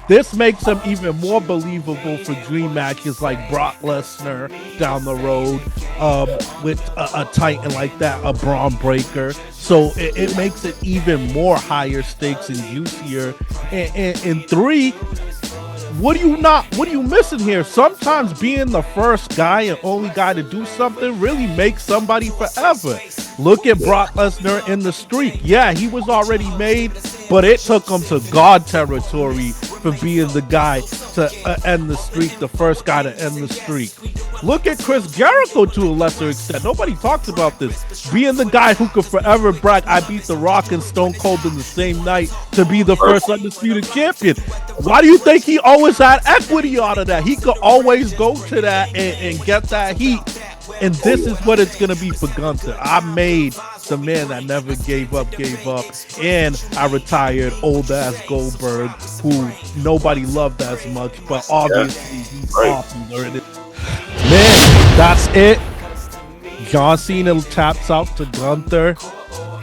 this makes him even more believable for dream matches like Brock Lesnar down the road, with a Titan like that, a Braun Breaker. So it makes it even more higher stakes and juicier. And three, what are you missing here? Sometimes being the first guy and only guy to do something really makes somebody forever. Look at Brock Lesnar in the streak. Yeah, he was already made, but it took him to God territory for being the guy to end the streak, the first guy to end the streak. Look at Chris Jericho to a lesser extent. Nobody talks about this. Being the guy who could forever brag, I beat The Rock and Stone Cold in the same night to be the first undisputed champion. Why do you think he always had equity out of that? He could always go to that and get that heat. And this is what it's going to be for Gunther. I made the man that never gave up, and I retired old ass Goldberg, who nobody loved as much, but obviously he's popular. Man, that's it. John Cena taps out to Gunther.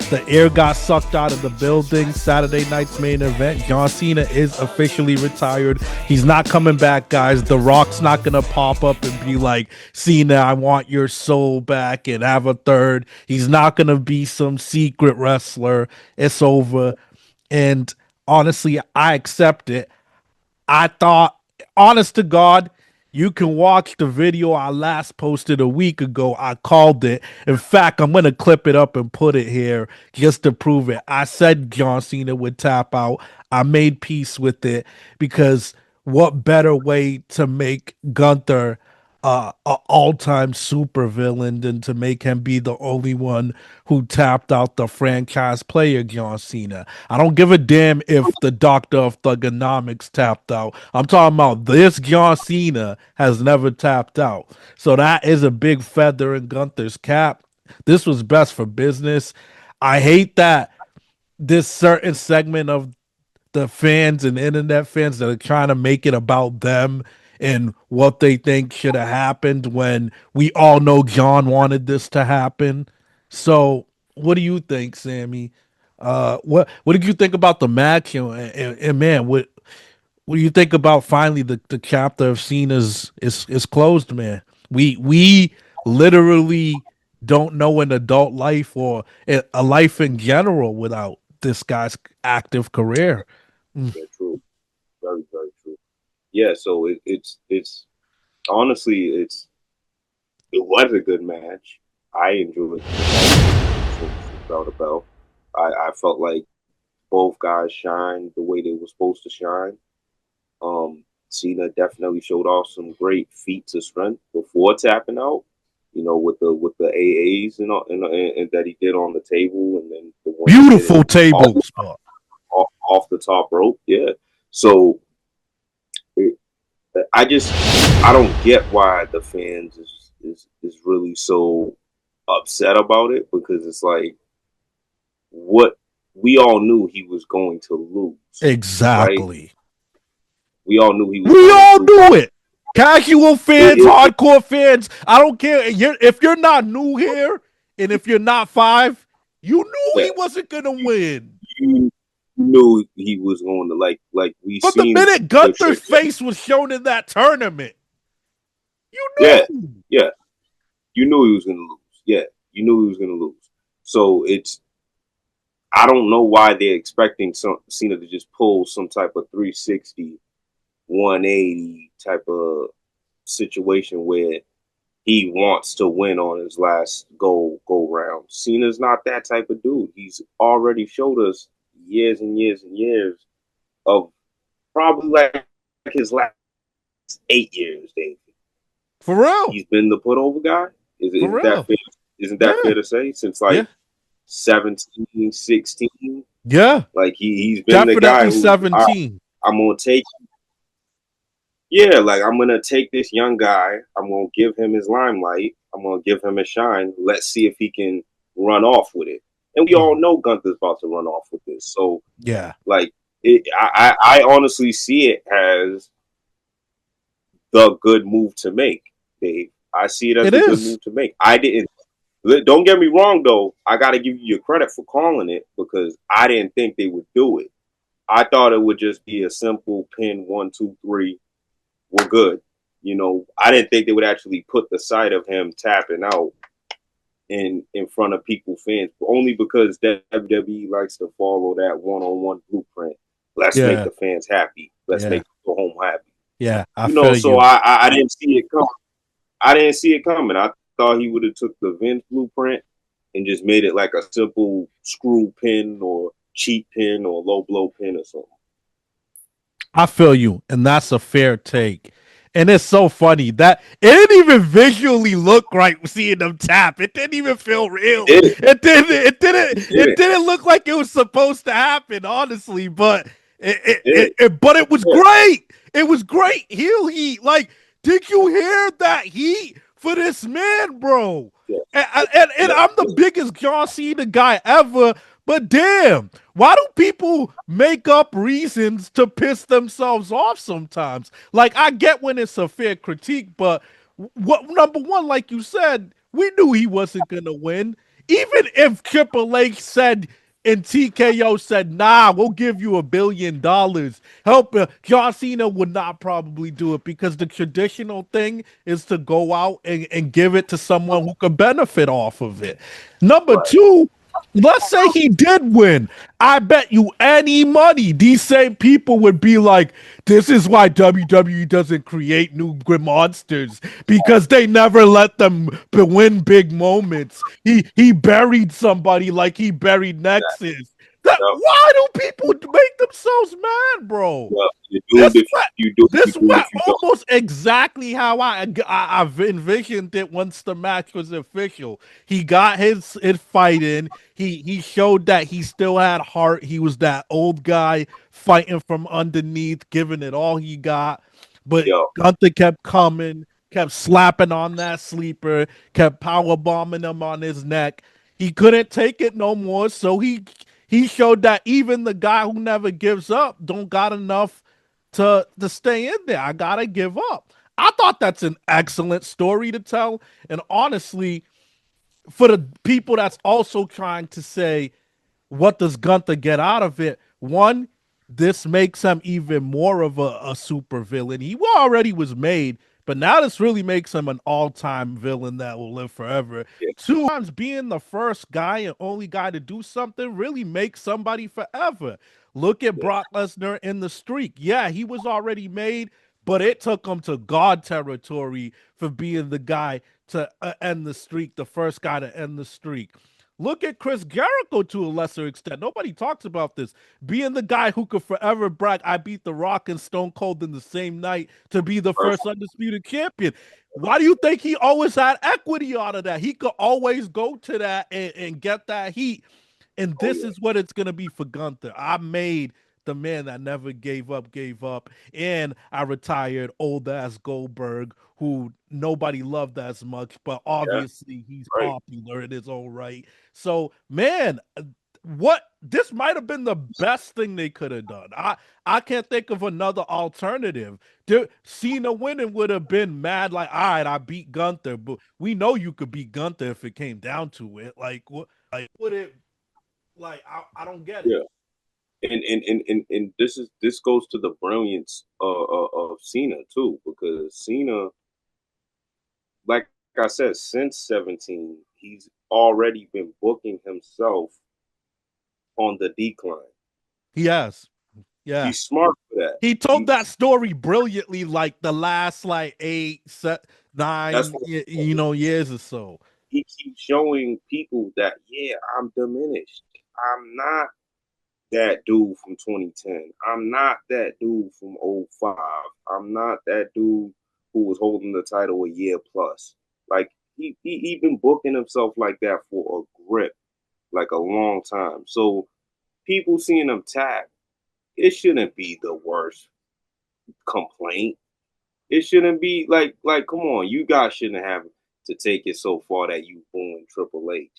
The air got sucked out of the building. Saturday night's main event. John Cena is officially retired. He's not coming back, guys. The Rock's not going to pop up and be like, Cena, I want your soul back and have a third. He's not going to be some secret wrestler. It's over. And honestly, I accept it. I thought, honest to God, you can watch the video I last posted a week ago. I called it. In fact, I'm going to clip it up and put it here just to prove it. I said John Cena would tap out. I made peace with it because what better way to make Gunther an all-time supervillain than to make him be the only one who tapped out the franchise player, John Cena. I don't give a damn if the Doctor of Thugonomics tapped out. I'm talking about this John Cena has never tapped out. So that is a big feather in Gunther's cap. This was best for business. I hate that this certain segment of the fans and internet fans that are trying to make it about them and what they think should have happened when we all know John wanted this to happen. So, what do you think, Sammy? What did you think about the match? And man, what do you think about finally the chapter of Cena's is closed, man? We literally don't know an adult life or a life in general without this guy's active career. Very true. Very, very true. Yeah, so it's honestly it was a good match. I enjoyed without a belt. I felt like both guys shined the way they were supposed to shine. Cena definitely showed off some great feats of strength before tapping out. You know, with the AAs and that he did on the table, and then the one Beautiful table spot off the top rope. Yeah. So it, I don't get why the fans is really so upset about it, because it's like what we all knew he was going to lose. exactly. Right? We all knew he was. We going all to knew lose. it. Casual fans, hardcore fans. I don't care. If you're not new here, and if you're not five, you knew he wasn't gonna win. You knew he was going to like we But the seen minute Gunther's face was shown in that tournament, you yeah, knew. yeah, you knew he was going to lose. Yeah, you knew he was going to lose. So I don't know why they're expecting Cena to just pull some type of 360, 180 type of situation where he wants to win on his last go round. Cena's not that type of dude. He's already showed us years and years and years of probably like his last 8 years, Dave. For real. He's been the put over guy. Isn't that fair? Isn't that fair to say? Since like 17, 16? Yeah. Like he's been definitely the guy who 17. I'm gonna take. Yeah, like I'm gonna take this young guy. I'm gonna give him his limelight. I'm gonna give him a shine. Let's see if he can run off with it. And we all know Gunther's about to run off with this. So yeah, like I honestly see it as the good move to make, Dave. I see it as the good move to make. I didn't. Don't get me wrong, though. I got to give you your credit for calling it, because I didn't think they would do it. I thought it would just be a simple pin 1, 2, 3. We're good. I didn't think they would actually put the sight of him tapping out in front of people fans, only because WWE likes to follow that one-on-one blueprint. Let's make Yeah, the fans happy. Let's yeah, make them go home happy. yeah. I feel So you. I didn't see it coming. I didn't see it coming. I thought he would have took the Vince blueprint and just made it like a simple screw pin or cheat pin or low blow pin or something. I feel you, and that's a fair take. And it's so funny that it didn't even visually look right seeing them tap. It didn't even feel He real. did it. It didn't. It didn't. He did It it. didn't look like it was supposed to happen, honestly. But He did it. but it was Yeah. great. It was great. Heel heat. Like, did you hear that heat for this man, bro? Yeah. And Yeah. I'm the biggest John Cena guy ever. But damn, why do people make up reasons to piss themselves off sometimes? Like, I get when it's a fair critique, but what number one, like you said, we knew he wasn't gonna win. Even if Triple H said and TKO said, "Nah, we'll give you $1 billion." Help, John Cena would not probably do it because the traditional thing is to go out and give it to someone who could benefit off of it. Number Right. two, let's say he did win. I bet you any money these same people would be like, this is why WWE doesn't create new monsters because they never let them win big moments. He buried somebody like he buried Nexus. Yeah. Why do people make themselves mad, bro? Yeah. You do it This if what you do. You this do it what if you don't. almost exactly how I've envisioned it once the match was official. He got his fight in. He showed that he still had heart. He was that old guy fighting from underneath, giving it all he got. But Yo. Gunther kept coming, kept slapping on that sleeper, kept power bombing him on his neck. He couldn't take it no more, so he showed that even the guy who never gives up don't got enough to stay in there. I gotta give up. I thought that's an excellent story to tell. And honestly, for the people that's also trying to say, what does Gunther get out of it? One, this makes him even more of a super villain. He already was made, but now this really makes him an all-time villain that will live forever. Yeah. Two times being the first guy and only guy to do something really makes somebody forever. Look at Yeah. Brock Lesnar in the streak. Yeah, he was already made, but it took him to God territory for being the guy to end the streak, the first guy to end the streak. Look at Chris Jericho to a lesser extent. Nobody talks about this. Being the guy who could forever brag, I beat The Rock and Stone Cold in the same night to be the First. first undisputed champion. Why do you think he always had equity out of that? He could always go to that and get that heat. And Oh this yeah. is what it's gonna be for Gunther. I made the man that never gave up, and I retired old ass Goldberg, who nobody loved as much, but Yeah. obviously he's Right. popular in his own right. So, man, what this might have been the best thing they could have done. I can't think of another alternative. Cena winning would have been mad, like, all right, I beat Gunther, but we know you could beat Gunther if it came down to it. Like, what? Like, would it? Like, I don't get it. Yeah. And this goes to the brilliance of Cena too, because Cena, like I said, since 17, he's already been booking himself on the decline. Yes, yeah. He's smart for that. He told He that story brilliantly, like the last like that's 9 what years or so. he keeps showing people that yeah, I'm diminished. I'm not that dude from 2010. I'm not that dude from '05. I'm not that dude who was holding the title a year plus. Like he been booking himself like that for a grip, like a long time. So people seeing him tap, it shouldn't be the worst complaint. It shouldn't be like come on, you guys shouldn't have to take it so far that you booing Triple H.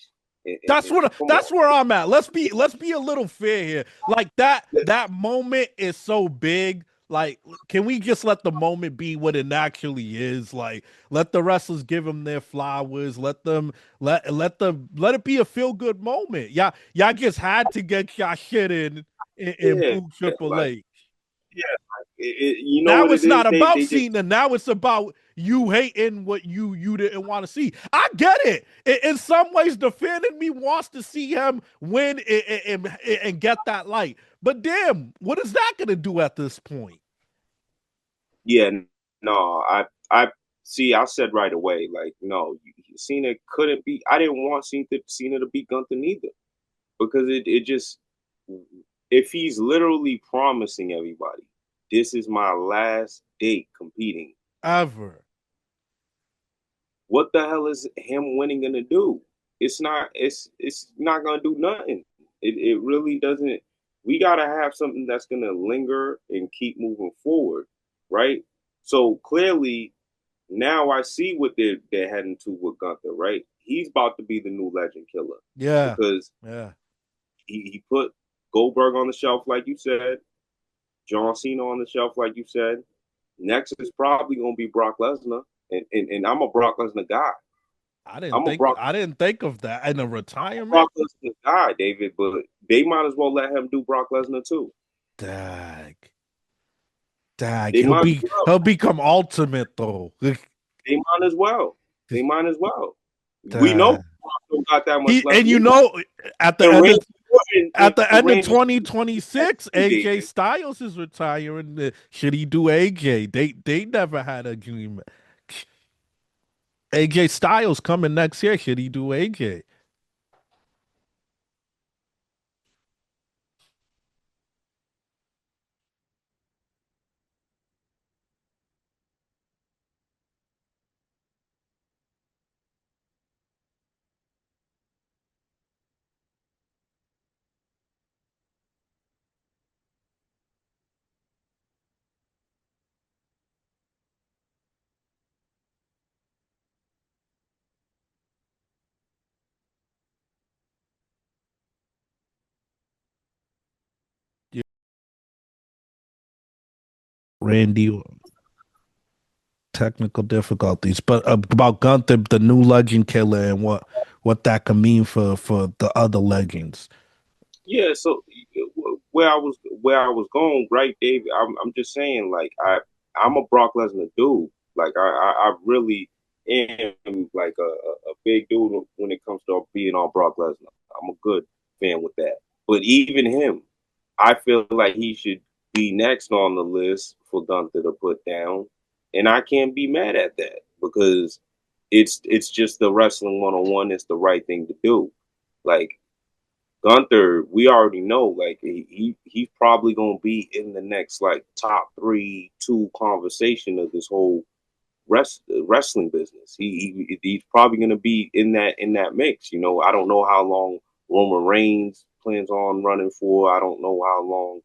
Come That's on. where I'm at. Let's be a little fair here. Like that moment is so big. Like, can we just let the moment be what it actually is? Like, let the wrestlers give them their flowers. Let them let it be a feel good moment. Yeah, y'all just had to get y'all shit in in Yeah, Boot Triple like H. yeah, you know Now what it it's is. not about They just Cena. Now it's about you hating what you didn't want to see. I get it. In some ways, the fan in me wants to see him win and get that light. But damn, what is that going to do at this point? yeah, no, I see. I said right away, like no, Cena couldn't be. I didn't want Cena to beat Gunther neither because it just if he's literally promising everybody this is my last date competing, Ever. what the hell is him winning gonna do? It's not gonna do nothing. It really doesn't. We gotta have something that's gonna linger and keep moving forward, right? So clearly now I see what they're heading to with Gunther, right? He's about to be the new legend killer Yeah. because Yeah. he put Goldberg on the shelf, like you said, John Cena on the shelf, like you said. Next is probably gonna be Brock Lesnar, and I'm a Brock Lesnar guy. I'm a Brock I didn't think of that in a retirement. Brock Lesnar guy, David, but they might as well let him do Brock Lesnar too. Dag. Dag. They might as well. He'll become ultimate though. They might as well. They might as well. We know Dag. Brock don't got that much He left and you either. know at the And end of Randy Orton and Randy 2026, AJ David. Styles is retiring. Should he do AJ? They never had a agreement. AJ Styles coming next year. Should he do AJ? Yeah, Randy, technical difficulties, but about Gunther, the new legend killer, and what that can mean for the other legends. Yeah, so where I was going, right, David? I'm just saying, like I'm a Brock Lesnar dude. Like I really am like a big dude when it comes to being on Brock Lesnar. I'm a good fan with that. But even him, I feel like he should be next on the list for Gunther to put down, and I can't be mad at that because it's just the wrestling 101. It's the right thing to do. Like Gunther, we already know, like he's probably gonna be in the next like top 3, 2 conversation of this whole wrestling business. He's probably gonna be in that mix. You know, I don't know how long Roman Reigns plans on running for. I don't know how long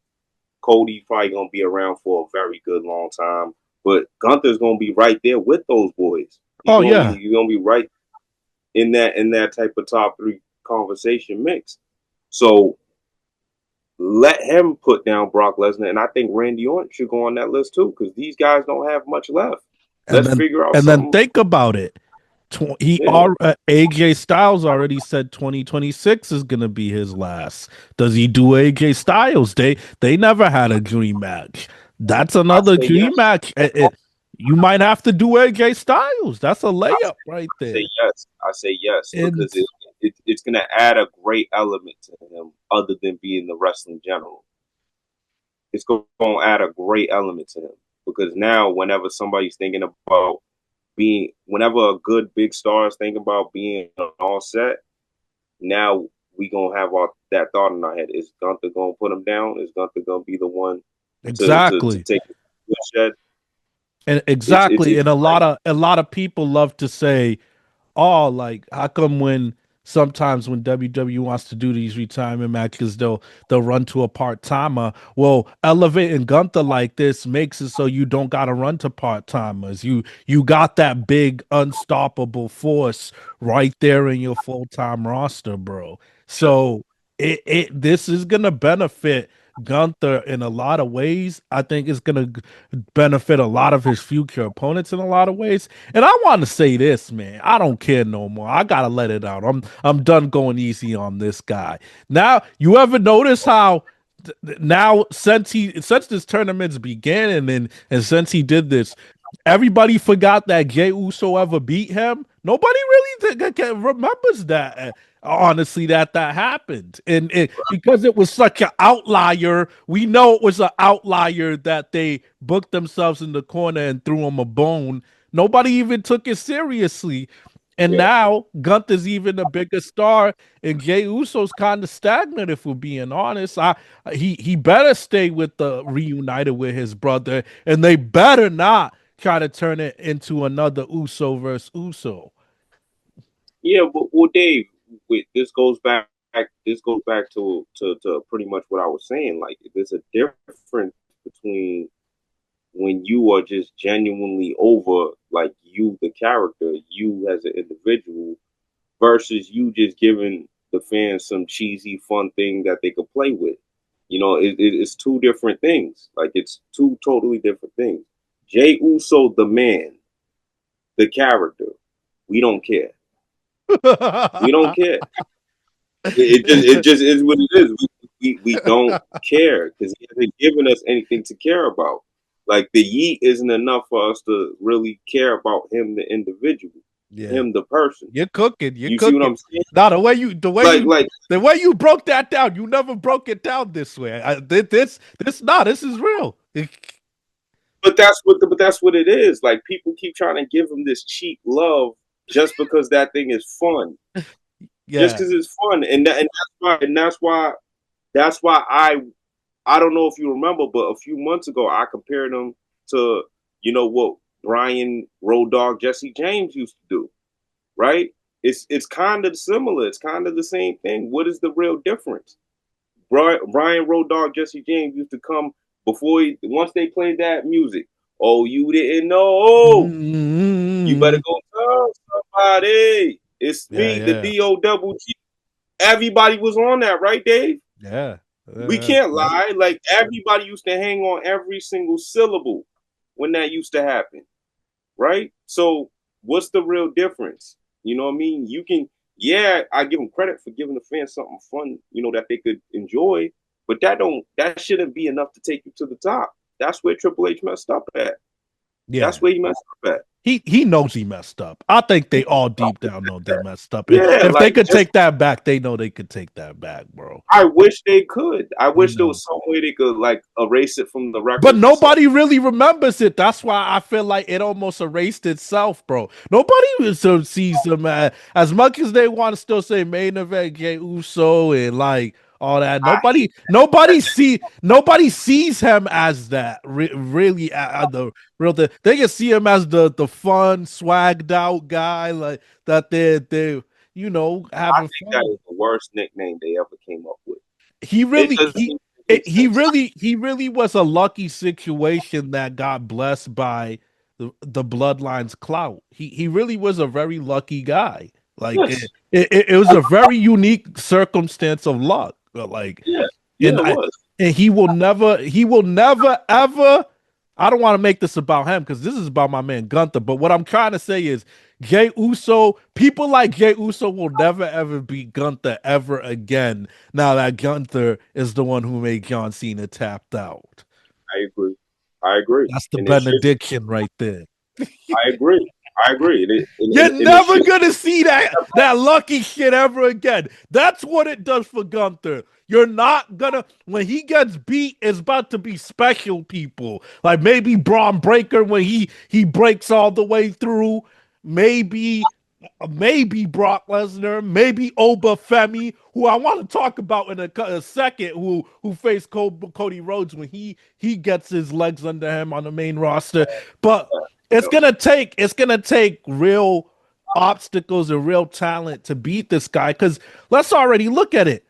Cody's probably gonna be around for a very good long time. But Gunther's gonna be right there with those boys. Oh yeah, He's gonna be right in that type of top 3 conversation mix. So let him put down Brock Lesnar, and I think Randy Orton should go on that list too, because these guys don't have much left. and Let's then figure out and then something. think about it. Yeah, AJ Styles already said 2026 is gonna be his last. Does he do AJ Styles? They never had a dream match. That's I another say dream yes. match. You might have to do AJ Styles. That's a I layup say, right I say there. yes. I say yes And because it's going to add a great element to him, other than being the wrestling general. It's going to add a great element to him because now, whenever somebody's thinking about whenever a good big star is thinking about being all set, now we gonna have that thought in our head: is Gunther gonna put him down? Is Gunther gonna be the one to exactly. take the shed? And It's exactly. And like a lot of people love to say, oh, like how come when sometimes when WWE wants to do these retirement matches, they'll run to a part timer. Well, elevating Gunther like this makes it so you don't gotta run to part timers. You got that big unstoppable force right there in your full time roster, bro. So it this is gonna benefit Gunther in a lot of ways. I think it's gonna benefit a lot of his future opponents in a lot of ways. And I want to say this, man. I don't care no more. I gotta let it out. I'm done going easy on this guy. Now, you ever notice how now since this tournament's began and since he did this, everybody forgot that Jey Uso ever beat him. Nobody really remembers that. Honestly, that happened, and because it was such an outlier, we know it was an outlier that they booked themselves in the corner and threw him a bone. Nobody even took it seriously. And Yeah. now Gunther's even a bigger star, and Jey Uso's kind of stagnant. If we're being honest, he better stay with the reunited with his brother, and they better not try to turn it into another Uso versus Uso. Yeah, but well, Dave, this goes back. This goes back to pretty much what I was saying. Like, there's a difference between when you are just genuinely over, like you, the character, you as an individual, versus you just giving the fans some cheesy, fun thing that they could play with. It's two different things. Like, it's two totally different things. Jay Uso, the man, the character, we don't care. We don't care. It just is what it is. We don't care because he hasn't given us anything to care about. Like, the yeet isn't enough for us to really care about him, the individual, Yeah, him, the person. you're cooking. You're You see what cooking. I'm saying? Now Like, like, the way you broke that down, you never broke it down this way. This is real. but that's what it is. Like, people keep trying to give him this cheap love just because that thing is fun, just Yeah. because it's fun, and that's why I don't know if you remember, but a few months ago I compared him to what Brian Road Dogg Jesse James used to do, right? It's kind of similar. It's kind of the same thing. What is the real difference? Brian Road Dogg Jesse James used to come once they played that music. Oh, you didn't know? You better Mm-hmm. go tell somebody. It's Yeah, me, the yeah, D-O double G. Everybody was on that, right, Dave? yeah. We can't lie. Like, everybody used to hang on every single syllable when that used to happen, right? So what's the real difference? You know what I mean? Yeah, I give them credit for giving the fans something fun, that they could enjoy, but that shouldn't be enough to take you to the top. That's where Triple H messed up at. That's Yeah. where he messed up at. He knows he messed up. I think they all deep down know they messed up. And Yeah, if they like, could just take that back, they know they could take that back, bro. I wish they could. I You wish there know. was some way they could, like, erase it from the But records or something. nobody really remembers it. That's why I feel like it almost erased itself, bro. Nobody sees them as much as they want to still say main event Jey Uso and like all that. I hate Nobody sees him as that. Really, the real thing. They can see him as the fun, swagged out guy like that. They I having think that fun. is the worst nickname they ever came up with. he It really doesn't he even make sense. he really was a lucky situation that got blessed by the bloodline's clout. He really was a very lucky guy. Like Yes. it was a very unique circumstance of luck. Like Yeah. Yeah, and it I was. and he will never ever. I don't want to make this about him because this is about my man Gunther. But what I'm trying to say is Jey Uso, people like Jey Uso will never ever beat Gunther ever again. Now that Gunther is the one who made John Cena tapped out. I agree. I agree. That's the And it should. benediction right there. I agree. I agree. You're And it never should. gonna see that lucky shit ever again. That's what it does for Gunther. You're not gonna when he gets beat, it's about to be special people. Like maybe Braun Breaker when he breaks all the way through. Maybe maybe Brock Lesnar, maybe Oba Femi, who I want to talk about in a second, who faced Cody Rhodes when he gets his legs under him on the main roster. But it's gonna take real obstacles and real talent to beat this guy. Because let's already look at it.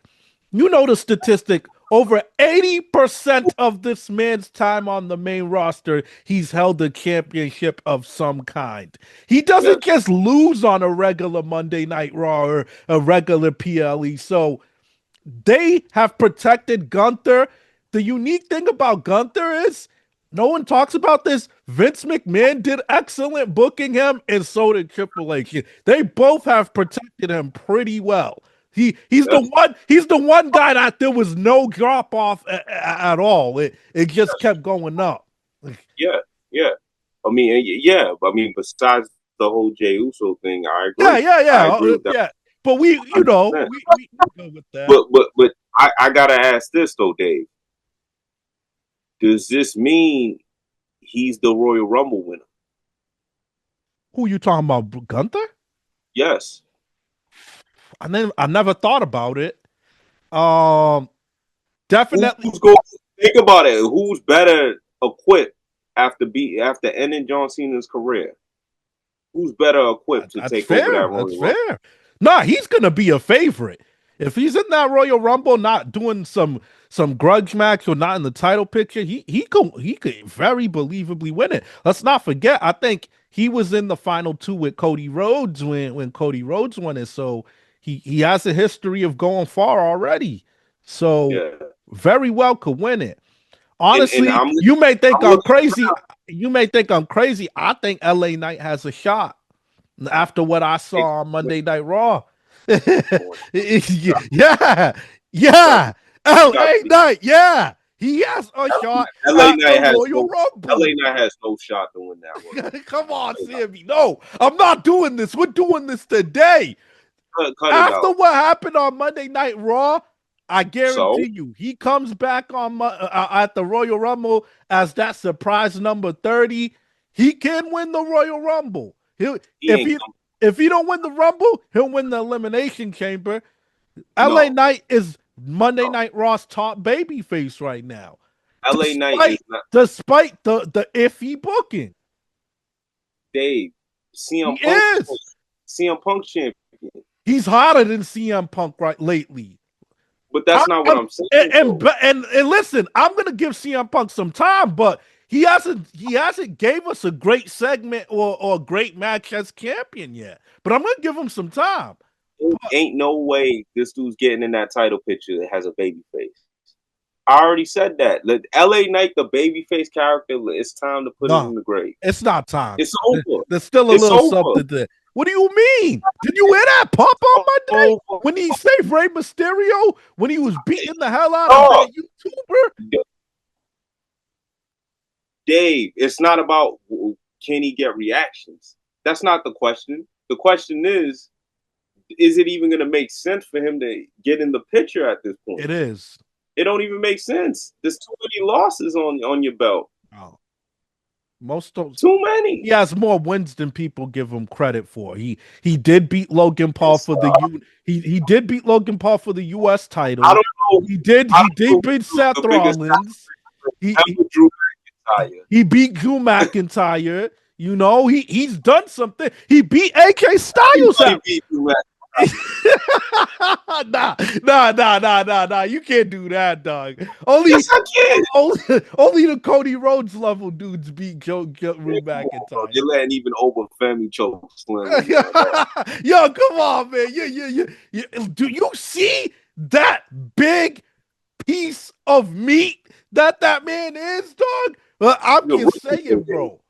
You know the statistic. Over 80% of this man's time on the main roster, he's held a championship of some kind. He Yes. doesn't just lose on a regular Monday Night Raw or a regular PLE. So they have protected Gunther. The unique thing about Gunther is no one talks about this. Vince McMahon did excellent booking him, and so did Triple H. They both have protected him pretty well. He's Yeah, the one. He's the one guy that there was no drop off at all. It just kept going up. yeah, yeah. I mean, yeah. I mean, besides the whole Jey Uso thing, I Yeah, agree. yeah, I yeah, agree with that yeah. But we, 100%. we go with that. But I gotta ask this though, Dave. Does this mean he's the Royal Rumble winner? Who you talking about, Gunther? Yes. I never thought about it. Um, definitely. Who's going? Think about it. Who's better equipped after ending John Cena's career? Who's better equipped to That's take over fair. that That's Royal Rumble? fair. Nah, he's gonna be a favorite. If he's in that Royal Rumble, not doing some grudge match or not in the title picture, he could very believably win it. Let's not forget. I think he was in the final two with Cody Rhodes when Cody Rhodes won it. So he has a history of going far already. So Yeah. very well could win it. And Honestly, you may think I'm I'm looking crazy. You may think I'm crazy. I think LA Knight has a shot after what I saw on Monday Night Raw. Yeah, yeah. LA Knight, yeah. He has a shot LA at the Knight has Royal no LA Rumble. Knight has no shot to win that Royal Rumble. Come on, Sammy. No, I'm not doing this. We're doing this today. Cut it After out. what happened on Monday Night Raw, I So guarantee you, he comes back on at the Royal Rumble as that surprise number 30. He can win the Royal Rumble. He'll he ain't come. if he don't win the Rumble, he'll win the Elimination Chamber. LA No, Knight is Monday no. Night Raw's top baby face right now, LA Knight is despite not despite the iffy booking. Dave. He CM Punk is. CM Punk champion. He's hotter than CM Punk right lately. But that's not what I'm I'm saying and, though. and listen, I'm gonna give CM Punk some time, but he hasn't gave us a great segment or a great match as champion yet. But I'm gonna give him some time. Ain't no way this dude's getting in that title picture that has a baby face. I already said that. Let LA Knight, the babyface character, it's time to put it No, in the grave. it's not time. It's over. There's still a It's little over. something there. What do you mean? Did you hear that pop on Monday Over. when he saved Rey Mysterio when he was beating the hell out of Oh, that YouTuber? Dave, it's not about can he get reactions. That's not the question. The question is it even going to make sense for him to get in the picture at this point? It is. It don't even make sense. There's too many losses on your belt. Oh, most of Too many. he has more wins than people give him credit for. He did beat Logan Paul It's, for the he did beat Logan Paul for the US I title. don't know. I He don't did know beat who's Seth the biggest Rollins. He ever Drew McIntyre. he beat Drew McIntyre. You know, he's done something. He beat AJ Styles Everybody out. beat Drew McIntyre. Nah. You can't do that, dog. Only Yes, I can. only the Cody Rhodes level dudes beat Drew Bro, McIntyre. you're letting even Oba Femi choke slam him now, dog. Yo, come on, man. Do you see that big piece of meat that man is, dog? Well, I'm just saying, bro.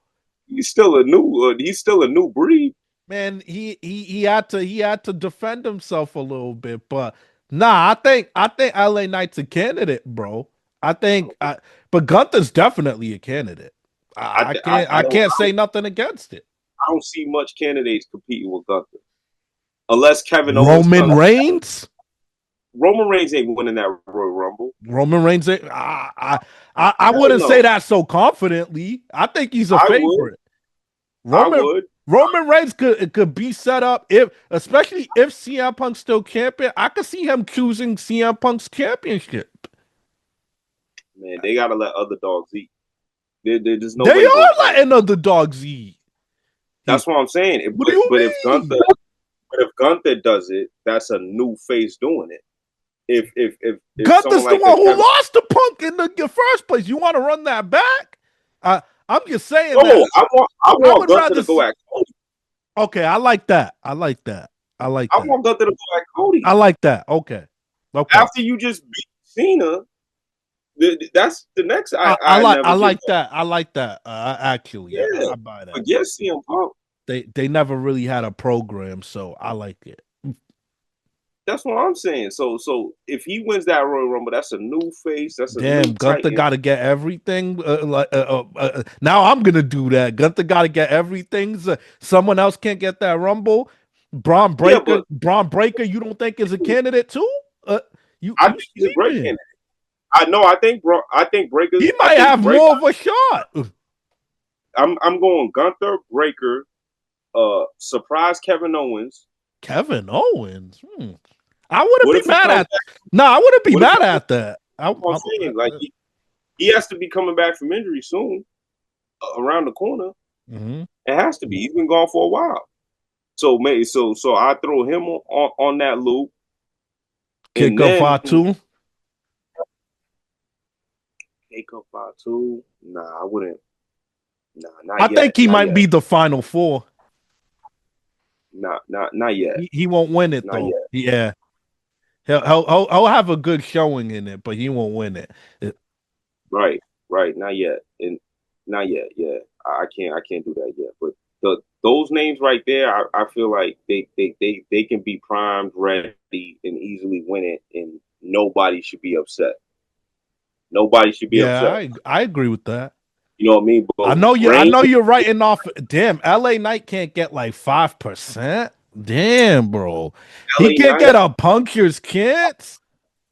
He's still a new breed. Man, he had to defend himself a little bit, but nah, I think LA Knight's a candidate, bro. But Gunther's definitely a candidate. I can't say nothing against it. I don't see much candidates competing with Gunther unless Kevin Owens Roman comes. Reigns. Roman Reigns ain't winning that Royal Rumble. Roman Reigns. I Hell wouldn't say no. that so confidently. I think he's a I would. favorite. I Roman would. Roman Reigns could be set up especially if CM Punk's still champion. I could see him choosing CM Punk's championship. Man, they gotta let other dogs eat. There's no They way. are letting other dogs eat. That's what I'm saying. What do you But mean? if Gunther does it, that's a new face doing it. If someone Gunther's the like one who Kevin, lost to Punk in the first place. You want to run that back? I'm just saying no, that. I I want would Gunther rather to go see. at Cody. Okay, I like that. I like that. I like I that. want Gunther to go at I Cody. like that. Okay. Okay. After you just beat Cena, that's the next. I Never give like up. that. I like that. Actually, Yeah, I buy that. forget CM Punk. They never really had a program, so I like it. That's what I'm saying. So if he wins that Royal Rumble, that's a new face. That's a Damn, new Gunther Titan. got to get everything. Now I'm gonna do that. Gunther got to get everything. So someone else can't get that Rumble. Yeah, but Braun Breaker, you don't think is a candidate too? I You think he's a great sleeping? candidate. I know. I think, bro. I think Breaker's. He I might think have Breaker. more of a shot. I'm going Gunther, Breaker, surprise Kevin Owens. Kevin Owens. I wouldn't What be if he mad comes at. back? No, I wouldn't be What if mad he? at that. I'm saying like he has to be coming back from injury soon, around the corner. Mhm. It has to be. He's been gone for a while. So maybe so I throw him on that loop, Kick and up then Fatu. take up by two. Nah, I wouldn't. Nah, I not think yet. he Not might yet. be the final four. Not yet. He won't win it Not though. yet. Yeah, he'll have a good showing in it, but he won't win it. Right. Right. Not yet. And not yet. Yeah. I can't do that yet. But those names right there, I feel like they can be primed, ready, and easily win it, and nobody should be upset. Nobody should be Yeah, upset. I agree with that. You know what I mean? But I Reigns, know you're writing off. Damn, LA Knight can't get like 5%. Damn, bro, he LA can't Knight, get a Punkier's kids.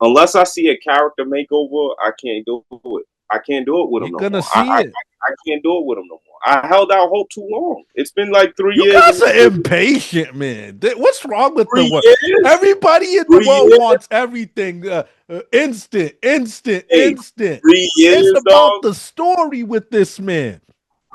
unless I see a character makeover, I can't do it. I can't do it with You're him no gonna more. see it. I can't do it with him no more. I held out hope too long. It's been like three You years, and guys we are still impatient, man. What's wrong with the three world? years. Everybody in the 3 years. world wants everything instant, instant, Hey, instant. three It's years, about dog. the story with this man.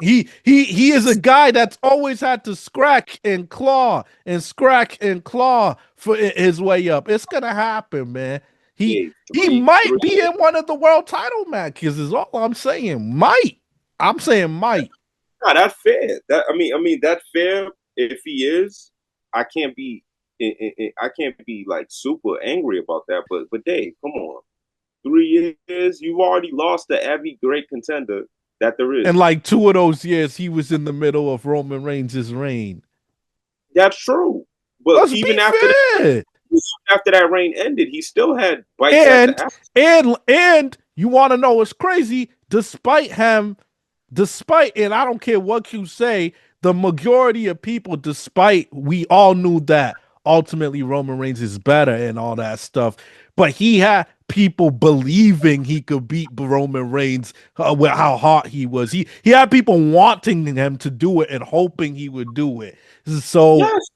He is a guy that's always had to scratch and claw and scratch and claw for his way up. It's gonna happen, man. He Hey, he three, might three. be in one of the world title matches. Is all I'm saying. Might. I'm saying might. Nah, that's fair. I mean, that's fair. If he is, I can't be, I can't be like super angry about that. But Dave, come on, 3 years, you've already lost to every great contender that there And is. like 2 of those years, he was in the middle of Roman Reigns' reign. That's true. But Let's be fair. even after that reign ended, he still had bites at the And apple. and you want to know what's crazy? And I don't care what you say, the majority of people, despite we all knew that ultimately Roman Reigns is better and all that stuff, but he had people believing he could beat Roman Reigns with how hot he was. He had people wanting him to do it and hoping he would do it. So Yes,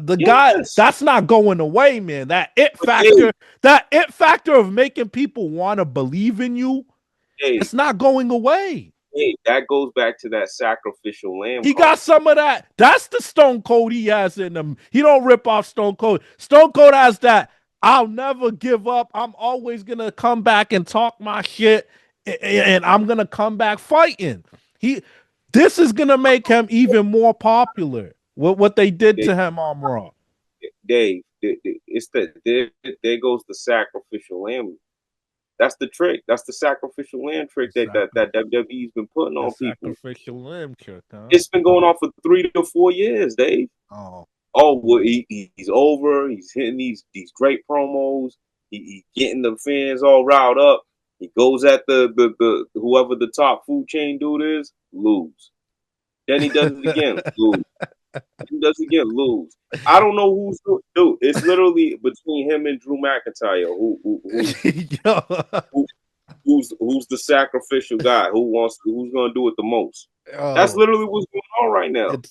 the guy yes. that's not going away, man. But Dave, That it factor of making people want to believe in you, Dave, it's not going away. Dave, that goes back to that sacrificial lamb He got card. some of that. That's the Stone Cold he has in him. He don't rip off Stone Cold. Stone Cold has that. I'll never give up. I'm always gonna come back and talk my shit, and I'm gonna come back fighting. He, this is gonna make him even more popular. What they did Dave, to him on Raw. it's there goes the sacrificial lamb. That's the trick. That's the sacrificial lamb trick The, that WWE's been putting the on people. sacrificial lamb trick, huh? It's been going on for 3 to 4 years, Dave. Oh, Oh, well, he's over. He's hitting these great promos. He getting the fans all riled up. He goes at the whoever the top food chain dude is, lose. Then he does it again, lose. He does it again, lose. I don't know who's dude. It's literally between him and Drew McIntyre. Yo, Who who's the sacrificial guy? Who's gonna do it the most? That's oh, literally what's going on right now. it's